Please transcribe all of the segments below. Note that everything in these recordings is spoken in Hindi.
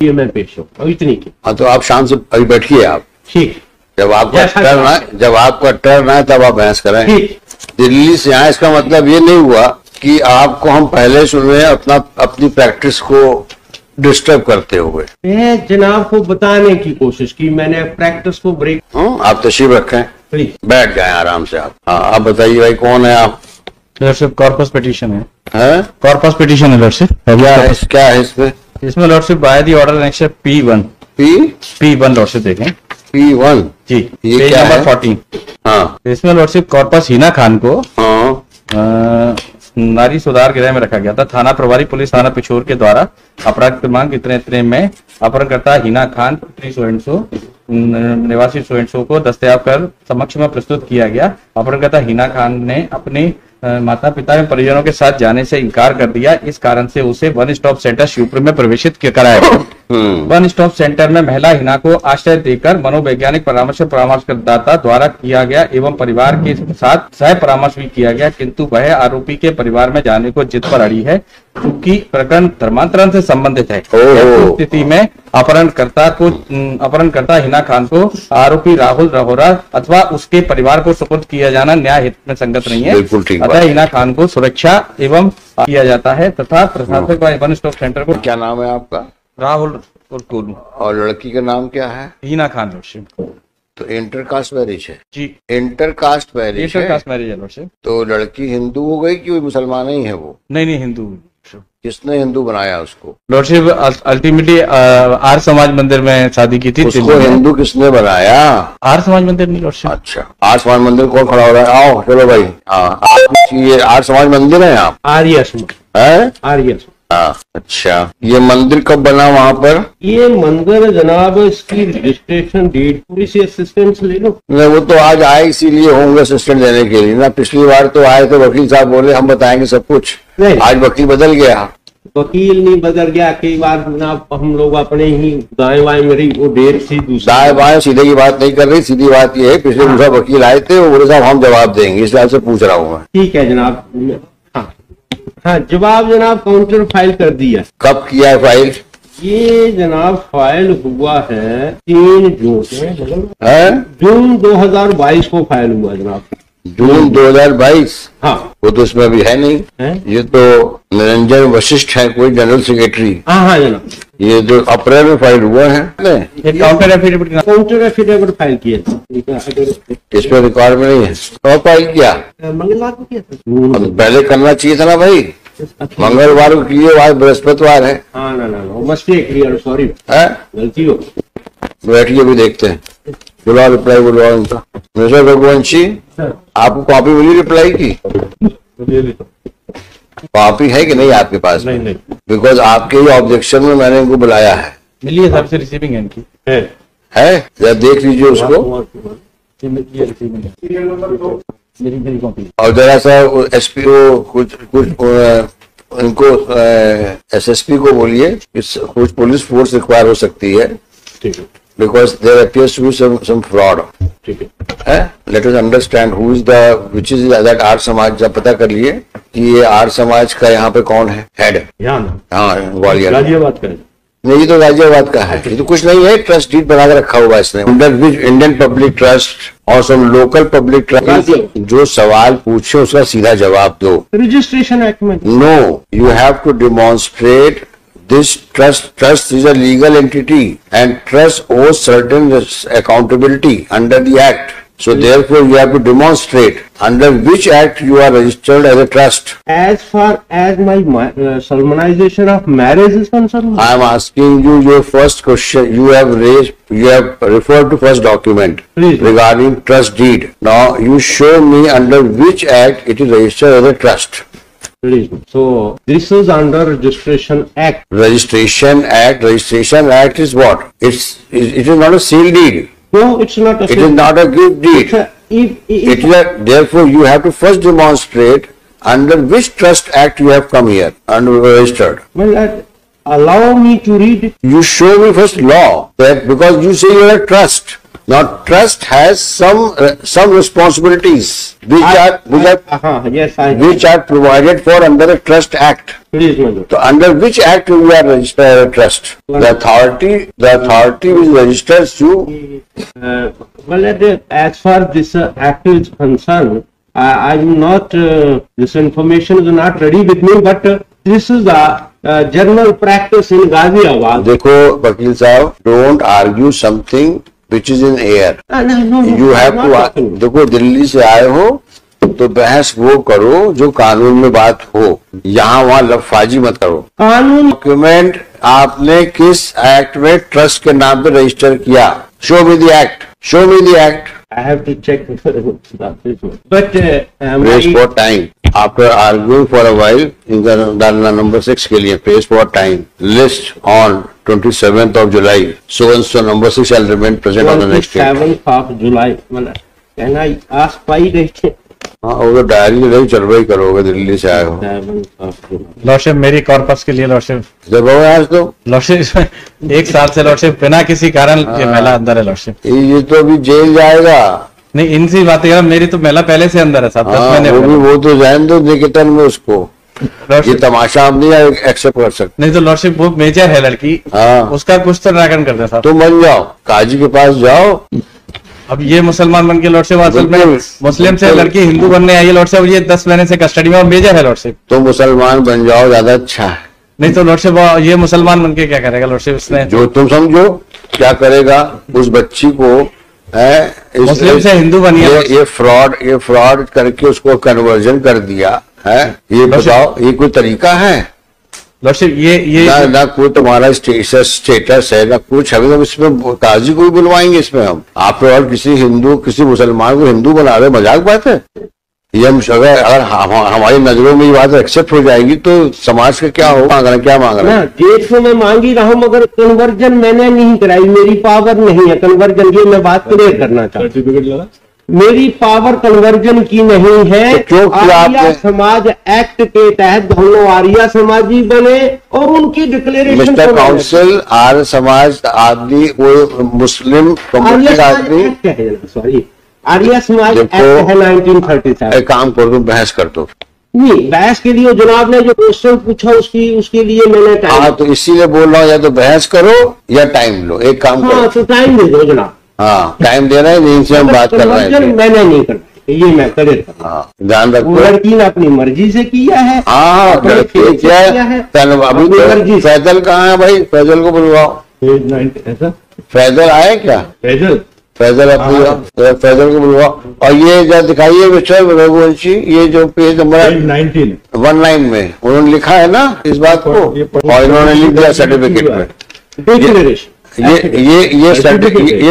ये मैं पेश हूँ इतनी की। हाँ तो आप शाम से अभी बैठिए आप, ठीक, जब आपका टर्न आए तब आप बहस करें। दिल्ली से आए इसका मतलब ये नहीं हुआ कि आपको हम पहले सुन रहे हैं अपनी प्रैक्टिस को डिस्टर्ब करते हुए। मैं जनाब को बताने की कोशिश की, मैंने प्रैक्टिस को ब्रेक। आप तशरीफ रखें, बैठ जाएं आराम से आप। हाँ आप बताइए भाई, कौन है आप? लॉर्डशिप कॉर्पस पिटीशन है कॉर्पस पिटीशन है लॉर्डशिप। क्या है इसमें lordship by the order next P1 lordship देखें P1 जी, ये क्या नंबर है? 14। हाँ इसमें लॉर्डशिप कॉर्पस हिना खान को हाँ नारी सुधार गृह में रखा गया था। थाना प्रभारी पुलिस थाना पिछोर के द्वारा अपराध क्रमांक इतने में अपहरणकर्ता हिना खान पुत्री सोएंसो निवासी सोएंसो को दस्तयाब कर समक्ष में प्रस्तुत किया गया। अपहरणकर्ता हिना खान ने अपने माता पिता एवं परिजनों के साथ जाने से इनकार कर दिया। इस कारण से उसे वन स्टॉप सेंटर शिवपुर में प्रवेशित कराया गया। वन स्टॉप सेंटर में महिला हिना को आश्रय देकर मनोवैज्ञानिक परामर्शदाता द्वारा किया गया एवं परिवार के साथ सह परामर्श भी किया गया, किंतु वह आरोपी के परिवार में जाने को जिद पर अड़ी है, क्योंकि प्रकरण धर्मांतरण से संबंधित है। स्थिति में अपहरणकर्ता हिना खान को आरोपी राहुल रहोरा अथवा उसके परिवार को सुपुर्द किया जाना न्याय हित में संगत नहीं है। अतः हिना खान को सुरक्षा एवं किया जाता है तथा प्रशासक वन स्टॉप सेंटर को। क्या नाम है आपका? राहुल और कोलू। और लड़की का नाम क्या है? हिना खान। तो इंटरकास्ट मैरिज है जी, इंटरकास्ट मैरिज है। तो लड़की हिंदू हो गई कि मुसलमान ही है वो? नहीं हिंदू। किसने हिंदू बनाया उसको? लॉर्डशिप अल्टीमेटली आर्य समाज मंदिर में शादी की थी। उसको हिंदू किसने बनाया? आर्य समाज मंदिर नहीं लॉर्डशिप। अच्छा, आर्य समाज मंदिर कौन खड़ा हो रहा है? आओ चलो भाई। ये आर्य समाज मंदिर है? आप आर्य समाज है? आर्य। अच्छा, ये मंदिर कब बना वहाँ पर? ये मंदिर जनाब इसकी रजिस्ट्रेशन डेट पूरी सी असिस्टेंस ले लो। नहीं वो तो आज आए इसीलिए होंगे असिस्टेंट देने के लिए ना। पिछली बार तो आए थे वकील साहब, बोले हम बताएंगे सब कुछ। आज वकील बदल गया। वकील नहीं बदल गया, कई बार जनाब हम लोग अपने ही दाएं बाएं मेरी वो डेट सी दाएं बाएं सीधे की बात नहीं कर रही। सीधी बात ये है, पिछले दूसरा वकील आए थे, वो बोले साहब हम जवाब देंगे, इस से पूछ रहा हूँ मैं। ठीक है जनाब। हाँ जवाब जनाब काउंटर फाइल कर दिया। कब किया है फाइल? ये जनाब फाइल हुआ है 3 जून है? जून 2022 को फाइल हुआ जनाब। जून 2022? हाँ वो तो इसमें अभी है नहीं है? ये तो निरंजन वशिष्ठ है कोई जनरल सेक्रेटरी। हाँ जनाब, ये जो अप्रैल में फाइल हुआ है। काउंटर एफिडेविट फाइल किया। इस पर रिकॉर्ड में नहीं है। कब फाइल किया? मंगलवार को किया था। पहले करना चाहिए था ना भाई, मंगलवार को किए, आज बृहस्पतिवार है। हाँ ना मिस्टेक, सॉरी गलती हो। बैठिए अभी देखते हैं। चलो रिप्लाई बोलो इनका। मिस्टर रघुवंशी, आपको कॉपी मिली रिप्लाई की? कॉपी है कि नहीं आपके पास? नहीं। बिकॉज आपके ही ऑब्जेक्शन में मैंने इनको बुलाया है। मिली है, सबसे रिसीविंग है इनकी। है जरा देख लीजिए उसको। और जरा सा एसपी को कुछ इनको एसएसपी को बोलिए कुछ पुलिस फोर्स रिक्वायर हो सकती है। ठीक है। Because there appears to be some fraud. ठीक है। Let us understand who is which is that Arya Samaj. जब पता कर लिए कि ये आर्य समाज का यहाँ पे कौन है हेड। हाँ ग्वालियर गाजियाबाद का। नहीं तो गाजियाबाद का है। ये तो कुछ नहीं है, ट्रस्ट डीड बना के रखा हुआ है इसने। Under which Indian public trust और सम लोकल पब्लिक ट्रस्ट। जो सवाल पूछे उसका सीधा जवाब दो। रजिस्ट्रेशन एक्ट में no, you have to demonstrate this trust is a legal entity and trust owes certain accountability under the act. So therefore you have to demonstrate under which act you are registered as a trust. As far as my solemnization of marriage is concerned, I am asking you your first question. You have referred to first document. Please. Regarding trust deed. Now you show me under which act it is registered as a trust. So this is under Registration Act. Registration Act is what? It is not a seal deed. No, it's not a seal. It is not a gift deed. Therefore, you have to first demonstrate under which trust act you have come here and registered. Well, allow me to read it. You show me first law that because you say you are a trust. Now trust has some responsibilities which are provided for under the Trust Act. Please, Madam. So under which act we are registered as a trust? The authority which registers you. Well, as far this act is concerned, I'm not, this information is not ready with me, but this is a general practice in Ghaziabad. देखो वकील साहब, don't argue something which is in air. No, You have I'm not to, talking. देखो दिल्ली से आए हो तो बहस वो करो जो कानून में बात हो, यहाँ वहाँ लफाजी मत करो। कानून डॉक्यूमेंट आपने किस एक्ट में ट्रस्ट के नाम पे रजिस्टर किया? Show me the act, show me the act. I have to check. But Praise for time. After arguing for a while, in the number 6 के लिए praise for time. List on 27th of July. So and so number 6 shall remain present on the next date. 27th of July. Can I ask why they? हाँ, वो तो डायरी नहीं चल रही करोगे, दिल्ली से आए हो। 7th of July. लॉर्डशिप मेरी कॉर्पस के लिए लॉर्डशिप, जब हो आज तो लॉर्डशिप 1 साल से लॉर्डशिप बिना किसी कारण ये महिला अंदर है लॉर्डशिप। ये तो अभी जेल जाएगा। नहीं, इनसी बातें कर, मेरी तो महिला पहले से अंदर है साहब, 10 हाँ, महीने वो हो भी गए। वो तो जान दो निकेतन में उसको। ये लॉर्डशिप तमाशा हम नहीं एक्सेप्ट कर सकते। नहीं तो लॉर्डशिप वो मेजर है लड़की, हाँ, उसका कुछ तो निराकरण करते हैं साहब। तुम बन जाओ, काजी के पास जाओ। अब ये मुसलमान बन के लॉर्डशिप असल में बिल्कुल, मुस्लिम से बिल्कुल। लड़की हिंदू बनने आई है लॉर्डशिप, ये 10 महीने से कस्टडी में और मेजर है लॉर्डशिप। तुम मुसलमान बन जाओ, ज्यादा अच्छा है। नहीं तो लॉर्डशिप ये मुसलमान बन के क्या करेगा लॉर्डशिप? इसने जो तुम समझो क्या करेगा उस बच्ची को, है मुस्लिम से हिंदू बनी है। ये फ्रॉड करके उसको कन्वर्जन कर दिया है। ये बताओ, ये कोई तरीका है? लॉर्डशिप ये ना कोई तुम्हारा स्टेटस है, ना कुछ है। तो इसमें काजी को भी बुलवाएंगे इसमें हम? आप और किसी हिंदू, किसी मुसलमान को हिंदू बना रहे, मजाक बात है ये। हम अगर हमारी नजरों में ये बात एक्सेप्ट हो जाएगी तो समाज का क्या हो? क्या मांग रहे हैं? डेट को मैं मांग ही रहा हूँ, मगर कन्वर्जन मैंने नहीं कराई, मेरी पावर नहीं है कन्वर्जन। ये मैं बात क्लियर करना चाहता हूँ, मेरी पावर कन्वर्जन की नहीं है। तो क्यों किया आर्या आपने? समाज एक्ट के तहत दोनों आर्या समाजी बने और उनकी declaration mister council, Arya Samaj आदमी, कोई मुस्लिम कम्युनिटी आदमी, सॉरी आर्या समाज एक्ट देखो, है 1937। एक काम करो, तुम बहस कर दो। नहीं, बहस के लिए जनाब ने जो क्वेश्चन पूछा उसके लिए मैंने टाइम। हाँ, तो इसीलिए बोल रहा हूँ, या तो बहस करो या टाइम लो, एक काम हाँ, करो। तो टाइम दे दो जनाब। हाँ, टाइम देना है, नहीं से हम बात कर रहे कन्वर्जन हैं। मैंने नहीं करना, ये मैं करे था। हाँ, ध्यान वो रखो। लड़की ने अपनी मर्जी से किया है। हाँ, अपने लड़की फेस से क्या किया है? है। अभी अपनी मर्जी तो से। फैजल कहाँ है भाई? फैजल को बुलवाओ। फैजल आए क्या? फैजल अपनी फैजल को बुलवाओ। और ये जो दिखाइए मिस्टर रघुवंशी, ये जो पेज नंबर 19 में उन्होंने लिखा है ना इस बात को, और इन्होंने लिख दिया सर्टिफिकेट में। डिक्लेरेशन ये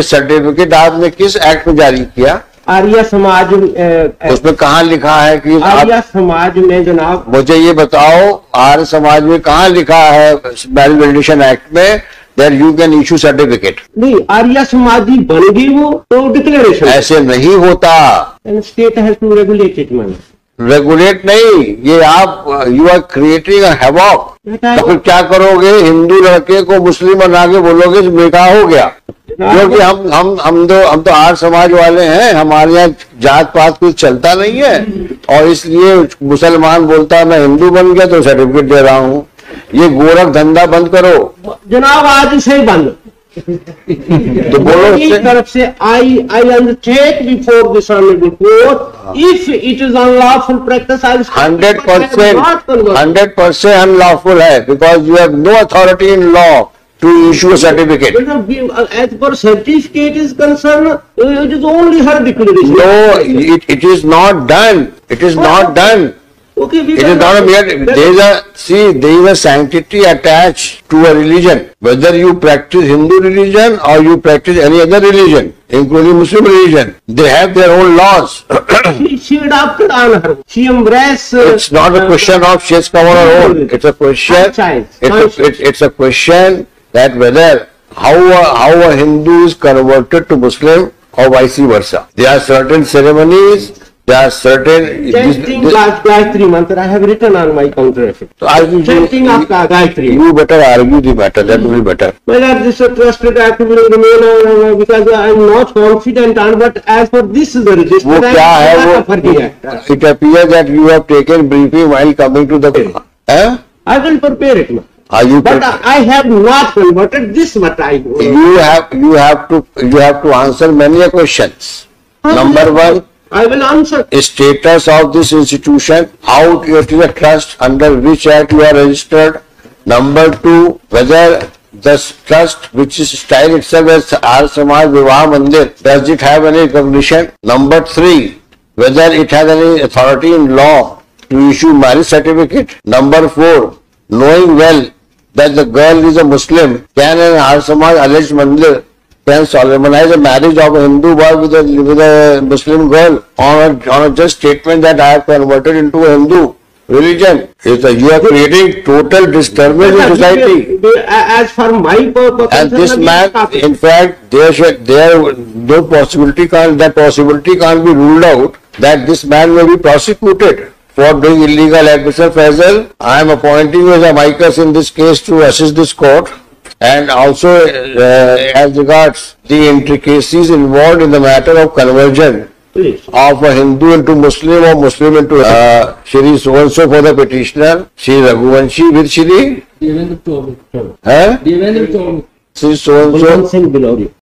सर्टिफिकेट आपने किस एक्ट में जारी किया? आर्या समाज उसमें कहाँ लिखा है कि आर्या समाज में जनाब, मुझे ये बताओ, आर्य समाज में कहाँ लिखा है मैरिज वेरिफिकेशन एक्ट में that you can issue certificate? नहीं, आर्या समाजी बन गई वो तो डिक्लेरेशन। ऐसे नहीं होता। State has to regulate it. Man regulate नहीं, ये आप you are creating a havoc. तो फिर क्या करोगे? हिंदू लड़के को मुस्लिम बना के बोलोगे निकाह हो गया? क्योंकि हम तो आर्य समाज वाले हैं, हमारे यहाँ जात पात कुछ चलता नहीं है, और इसलिए मुसलमान बोलता है मैं हिंदू बन गया तो सर्टिफिकेट दे रहा हूँ। ये गोरख धंधा बंद करो जनाब, आज से बंद। तो बोलो मेरी तरफ से आई undertake before this honorable court, if it is unlawful practice, I will 100% unlawful है, because you have no authority in law to issue a certificate. As per certificate is concerned, it is only her declaration. No, it is not done. It is not done. Okay, It is not a mere, there is a sanctity attached to a religion. Whether you practice Hindu religion or you practice any other religion, including Muslim religion, they have their own laws. she adopted on her. She embraced. It's not a question of she has come on her own. It's a question. It's a question that whether how a Hindu is converted to Muslim or vice versa. There are certain ceremonies There are certain. Chanting Gayatri mantra, I have written on my counter effect. So Chanting of Gayatri. you better argue the matter. That will be better. Whether this is trusted act will remain because I am not confident on, but as for this is the register, वो क्या है I am वो? not for the act. It appears that you have taken briefing while coming to the. I will prepare it now. Are you? But I have not converted this what I. You have to answer many questions. Number one, I will answer. status of this institution, how it is a trust, under which act you are registered. Number two, whether the trust which is styled itself as Arya Samaj Vivah Mandir, does it have any recognition? Number three, whether it has any authority in law to issue marriage certificate. Number four, knowing well that the girl is a Muslim, can an Arya Samaj alleged mandir can solemnize a marriage of a Hindu boy with a Muslim girl on a just statement that I have converted into a Hindu religion? You are creating total disturbance in society. As for my purpose, And this man, in fact, that possibility can't be ruled out that this man may be prosecuted for doing illegal act. Mr. Faisal, I am appointing you as amicus in this case to assist this court, and also as regards the intricacies involved in the matter of conversion please. of a Hindu into Muslim or Muslim into Shri so-and-so for the petitioner, Shri Raghuvanshi with Shri Devendra Chaudhary. Shri so-and-so. Singh Bilori.